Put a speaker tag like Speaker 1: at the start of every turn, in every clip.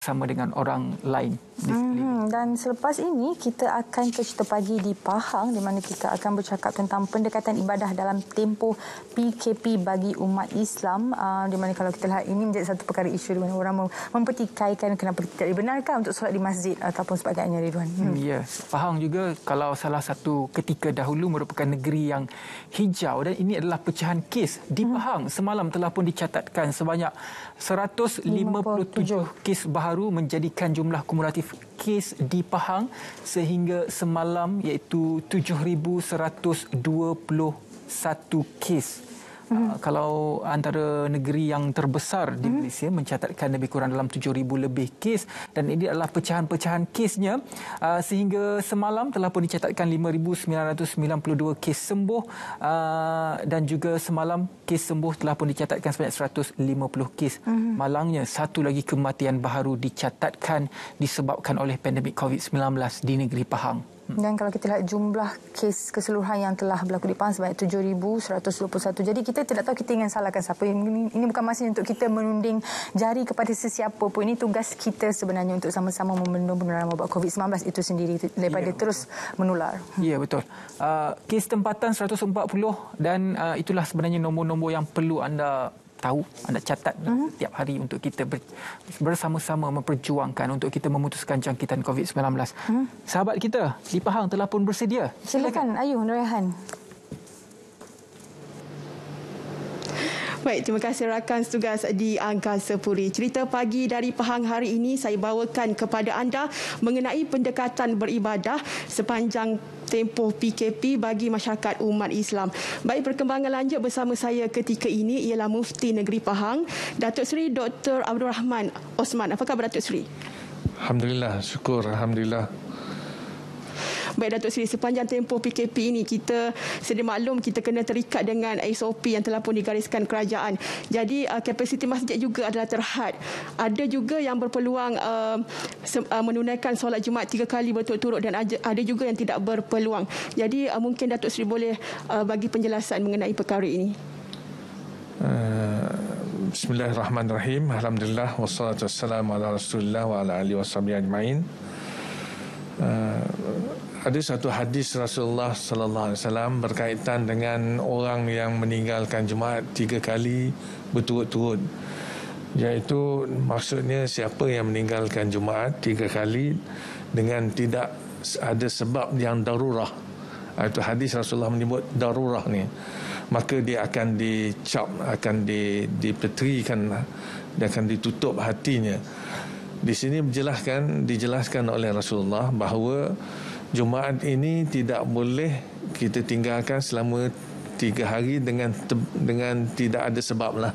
Speaker 1: bersama dengan orang lain di sekeliling.
Speaker 2: Dan selepas ini kita akan ke Cerita Pagi di Pahang, di mana kita akan bercakap tentang pendekatan ibadah dalam tempoh PKP bagi umat Islam, di mana kalau kita lihat ini menjadi satu perkara isu di mana orang mempertikaikan kenapa tidak dibenarkan untuk solat di masjid ataupun sebagainya, Ridwan.
Speaker 1: Ya, Pahang juga kalau salah satu ketika dahulu merupakan negeri yang hijau, dan ini adalah pecahan kes di Pahang. Semalam telah pun dicatatkan sebanyak 157 kes baharu, menjadikan jumlah kumulatif kes di Pahang sehingga semalam iaitu 7,121 kes. Kalau antara negeri yang terbesar di Malaysia mencatatkan lebih kurang dalam 7,000 lebih kes, dan ini adalah pecahan-pecahan kesnya, sehingga semalam telah pun dicatatkan 5,992 kes sembuh, dan juga semalam kes sembuh telah pun dicatatkan sebanyak 150 kes. Malangnya satu lagi kematian baharu dicatatkan disebabkan oleh pandemik COVID-19 di negeri Pahang.
Speaker 2: Dan kalau kita lihat jumlah kes keseluruhan yang telah berlaku di Pahang sebanyak 7,121. Jadi kita tidak tahu kita ingin salahkan siapa. Ini bukan masa untuk kita menunding jari kepada sesiapa pun. Ini tugas kita sebenarnya untuk sama-sama membendung penularan wabak COVID-19 itu sendiri daripada terus menular.
Speaker 1: Ya, betul. Kes tempatan 140, dan itulah sebenarnya nombor-nombor yang perlu anda tahu, anda catat setiap hari untuk kita bersama-sama memperjuangkan untuk kita memutuskan jangkitan COVID-19. Sahabat kita di Pahang telah pun bersedia.
Speaker 2: Silakan, Ayu Rehan.
Speaker 3: Baik, terima kasih rakan tugas di Angkasa Puri. Cerita pagi dari Pahang hari ini saya bawakan kepada anda mengenai pendekatan beribadah sepanjang tempoh PKP bagi masyarakat umat Islam. Baik, perkembangan lanjut bersama saya ketika ini ialah Mufti Negeri Pahang, Datuk Seri Dr. Abdul Rahman Osman. Apa khabar Datuk Seri?
Speaker 4: Alhamdulillah, syukur, alhamdulillah.
Speaker 3: Baik Datuk Seri, sepanjang tempoh PKP ini kita sedia maklum kita kena terikat dengan SOP yang telah pun digariskan kerajaan. Jadi kapasiti masjid juga adalah terhad. Ada juga yang berpeluang menunaikan solat Jumaat 3 kali berturut-turut, dan ada juga yang tidak berpeluang. Jadi mungkin Datuk Seri boleh bagi penjelasan mengenai perkara ini.
Speaker 4: Bismillahirrahmanirrahim. Alhamdulillah wassalatu wassalamu ala Rasulillah wa ala alihi washabihi ajmain. Ada satu hadis Rasulullah sallallahu alaihi wasallam berkaitan dengan orang yang meninggalkan Jumaat 3 kali berturut-turut. Iaitu maksudnya siapa yang meninggalkan Jumaat 3 kali dengan tidak ada sebab yang darurah. Itu hadis Rasulullah menyebut darurah ni. Maka dia akan dicap, akan dipeterikan, dia akan ditutup hatinya. Di sini dijelaskan oleh Rasulullah bahawa Jumaat ini tidak boleh kita tinggalkan selama 3 hari dengan tidak ada sebab lah,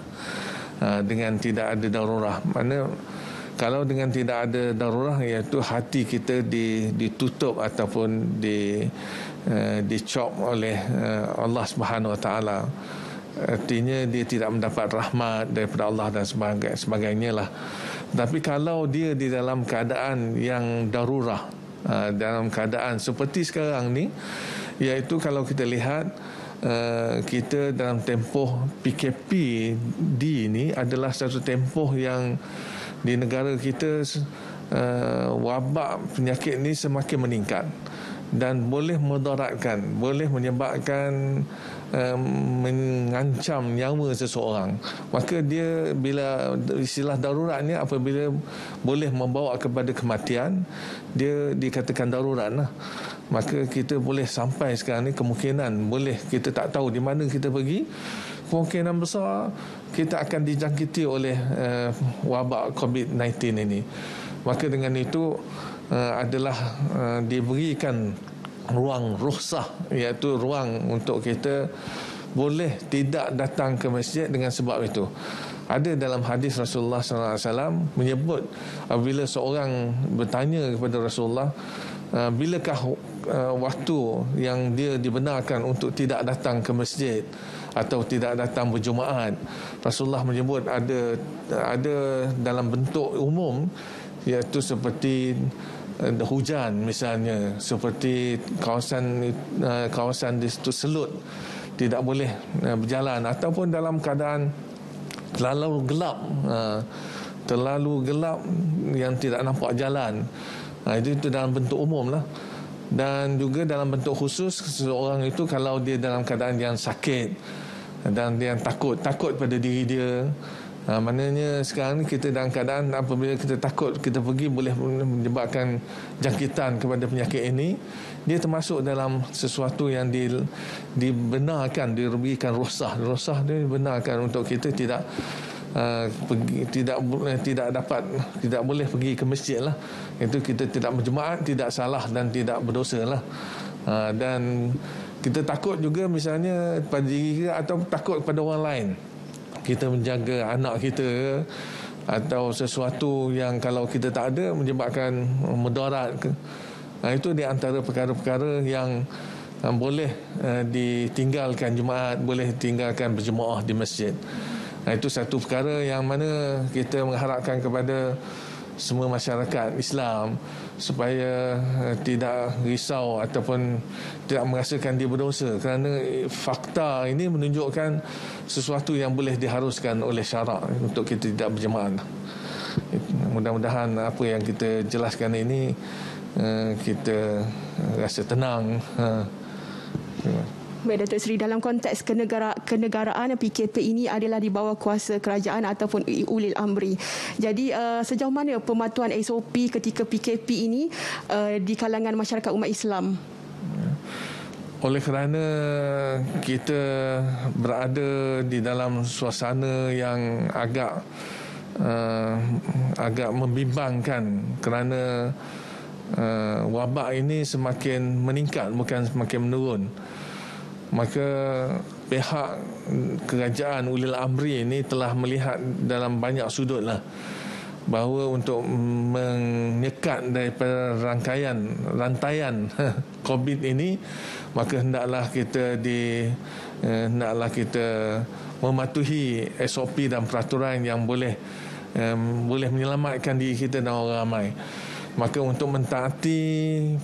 Speaker 4: dengan tidak ada darurah. Mana kalau dengan tidak ada darurah, iaitu hati kita ditutup ataupun dicop oleh Allah Subhanahu Wa Taala. Artinya dia tidak mendapat rahmat daripada Allah dan sebagainya lah. Tapi kalau dia di dalam keadaan yang darurah, dalam keadaan seperti sekarang ni, iaitu kalau kita lihat kita dalam tempoh PKP ini adalah satu tempoh yang di negara kita wabak penyakit ni semakin meningkat dan boleh mudaratkan, boleh menyebabkan mengancam nyawa seseorang. Maka dia, bila istilah darurat ni apabila boleh membawa kepada kematian, dia dikatakan darurat lah. Maka kita boleh sampai sekarang ni kemungkinan boleh, kita tak tahu di mana kita pergi, kemungkinan besar kita akan dijangkiti oleh wabak COVID-19 ini. Maka dengan itu adalah diberikan ruang rukhsah, iaitu ruang untuk kita boleh tidak datang ke masjid dengan sebab itu. Ada dalam hadis Rasulullah SAW menyebut apabila seorang bertanya kepada Rasulullah, bilakah waktu yang dia dibenarkan untuk tidak datang ke masjid atau tidak datang berjumaat? Rasulullah menyebut ada dalam bentuk umum, iaitu seperti hujan misalnya, seperti kawasan di situ selut tidak boleh berjalan, ataupun dalam keadaan lalu gelap, terlalu gelap yang tidak nampak jalan. Itu dalam bentuk umum lah. Dan juga dalam bentuk khusus, seseorang itu kalau dia dalam keadaan yang sakit dan dia takut pada diri dia, maknanya sekarang ni kita dalam keadaan apabila kita takut, kita pergi boleh menyebabkan jangkitan kepada penyakit ini. Dia termasuk dalam sesuatu yang dibenarkan, diberikan rukhsah dia dibenarkan untuk kita tidak tidak boleh pergi ke masjid lah. Itu kita tidak berjemaat, tidak salah dan tidak berdosa lah. Dan kita takut juga misalnya pada diri kita atau takut pada orang lain. Kita menjaga anak kita atau sesuatu yang kalau kita tak ada menyebabkan mudarat. Itu di antara perkara-perkara yang boleh ditinggalkan jemaat, boleh tinggalkan berjemaah di masjid. Itu satu perkara yang mana kita mengharapkan kepada semua masyarakat Islam supaya tidak risau ataupun tidak merasakan dia berdosa, kerana fakta ini menunjukkan sesuatu yang boleh diharuskan oleh syarak untuk kita tidak berjemaah. Mudah-mudahan apa yang kita jelaskan ini kita rasa tenang.
Speaker 3: Baik Datuk Seri, dalam konteks kenegaraan PKP ini adalah di bawah kuasa kerajaan ataupun ulil amri. Jadi sejauh mana pematuhan SOP ketika PKP ini di kalangan masyarakat umat Islam?
Speaker 4: Oleh kerana kita berada di dalam suasana yang agak membimbangkan, kerana wabak ini semakin meningkat bukan semakin menurun. Maka pihak kerajaan ulil amri ini telah melihat dalam banyak sudut lah, bahawa untuk menyekat daripada rantaian COVID ini, maka hendaklah kita mematuhi SOP dan peraturan yang boleh menyelamatkan diri kita dan orang ramai. Maka untuk mentaati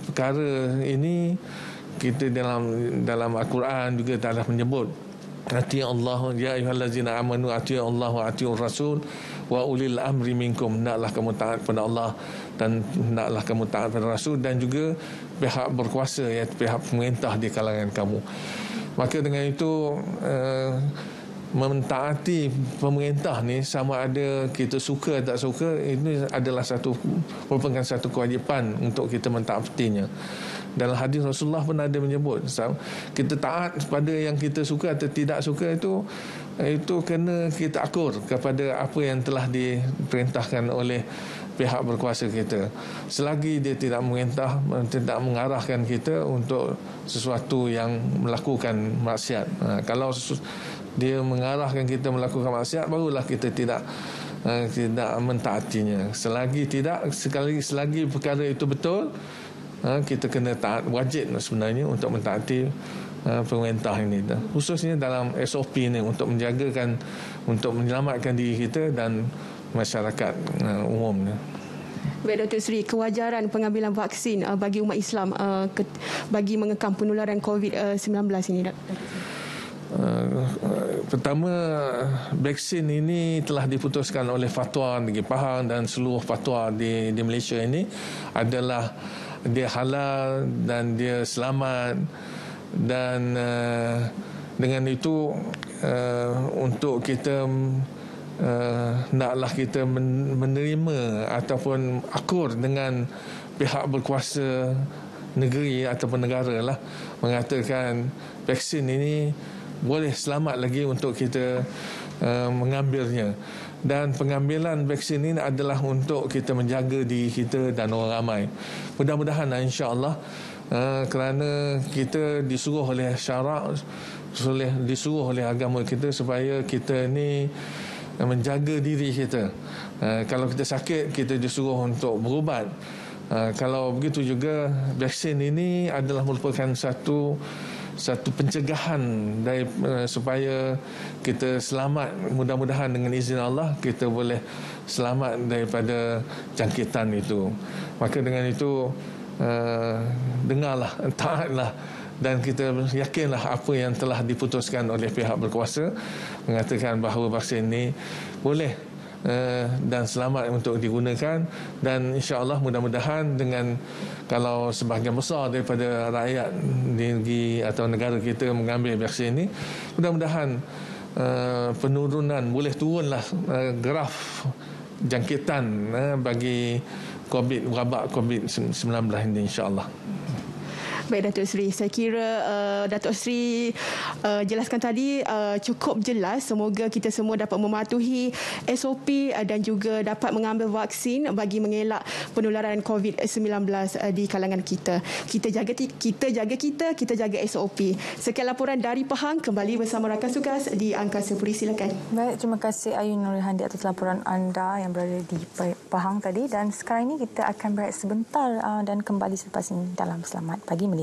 Speaker 4: perkara ini, kita dalam Al-Quran juga telah menyebut, ati Allah ya ayyuhallazina amanu ati Allah wa atiur rasul wa ulil amri minkum. Hendaklah kamu taat kepada Allah dan hendaklah kamu taat kepada Rasul dan juga pihak berkuasa, iaitu pihak pemerintah di kalangan kamu. Maka dengan itu mentaati pemerintah ni, sama ada kita suka atau tak suka, ini adalah merupakan satu kewajipan untuk kita mentaatinya. Dalam hadis Rasulullah pun ada menyebut, kita taat pada yang kita suka atau tidak suka, itu kena kita akur kepada apa yang telah diperintahkan oleh pihak berkuasa kita, selagi dia tidak mengarahkan kita untuk sesuatu yang melakukan maksiat. Kalau dia mengarahkan kita melakukan maksiat, barulah kita tidak mentaatinya. Selagi perkara itu betul, kita kena taat, wajib sebenarnya untuk mentaati pemerintah ini, khususnya dalam SOP ini, untuk menyelamatkan diri kita dan masyarakat umumnya.
Speaker 3: Baik Datuk Seri, kewajaran pengambilan vaksin bagi umat Islam bagi mengekang penularan COVID-19 ini,
Speaker 4: pertama, vaksin ini telah diputuskan oleh Fatwa Negeri Pahang dan seluruh fatwa di Malaysia ini adalah dia halal dan dia selamat, dan dengan itu untuk kita naklah kita menerima ataupun akur dengan pihak berkuasa negeri ataupun negara lah, mengatakan vaksin ini boleh selamat lagi untuk kita mengambilnya. Dan pengambilan vaksin ini adalah untuk kita menjaga diri kita dan orang ramai. Mudah-mudahan insya-Allah, kerana kita disuruh oleh syarak, disuruh oleh agama kita supaya kita ni menjaga diri kita. Kalau kita sakit, kita disuruh untuk berubat. Kalau begitu juga, vaksin ini adalah merupakan satu pencegahan supaya kita selamat. Mudah-mudahan dengan izin Allah kita boleh selamat daripada jangkitan itu. Maka dengan itu dengarlah, taatlah, dan kita yakinlah apa yang telah diputuskan oleh pihak berkuasa, mengatakan bahawa vaksin ini boleh dan selamat untuk digunakan. Dan insya-Allah mudah-mudahan dengan kalau sebahagian besar daripada rakyat di negeri atau negara kita mengambil vaksin ini, mudah-mudahan penurunan boleh turunlah graf jangkitan bagi wabak COVID-19 ini insya-Allah.
Speaker 3: Baik Datuk Seri, saya kira Datuk Seri jelaskan tadi cukup jelas. Semoga kita semua dapat mematuhi SOP dan juga dapat mengambil vaksin bagi mengelak penularan COVID-19 di kalangan kita. Kita jaga SOP. Sekian laporan dari Pahang, kembali bersama rakan tugas di Angkasa Puri. Silakan.
Speaker 2: Baik, terima kasih Ayu Nurhandi atas laporan anda yang berada di Pahang tadi, dan sekarang ini kita akan berehat sebentar dan kembali selepas ini dalam Selamat Pagi Malaysia.